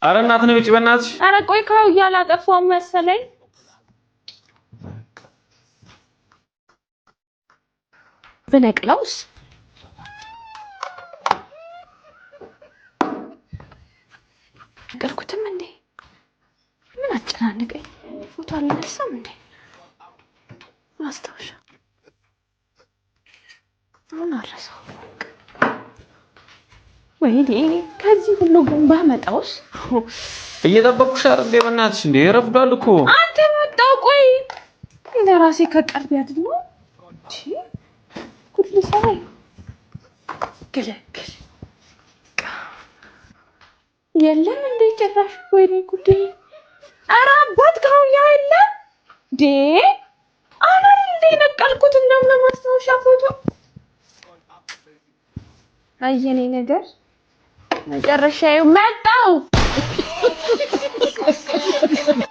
ኧረ እናት ነው ውጪ በእናትሽ። ኧረ ቆይ ካውያ አላጠፋውም መሰለኝ። ብነቅለውስ ነቀልኩትም እንዴ? ምን አጨናንቀኝ? ፎቶ አልነሳም እንዴ? ማስታወሻ ምን አረሳው? ወይኔ ከዚህ ሁሉ ግን ባመጣውስ? እየጠበኩሽ አይደል እንዴ? በእናትሽ እንዴ ረፍዷል እኮ። አንተ መጣው። ቆይ ለራሴ ከቀልብ ያድል ነው እንዴ? ኩል ሰው ገለግል የለም እንዴ ጭራሽ። ወይኔ ጉዴ! ኧረ አባት ካውያ የለም እንዴ? አና እንዴ ነቀልኩት። እንደውም ለማስታወሻ ፎቶ አየኔ ነገር መጨረሻዬ መጣው።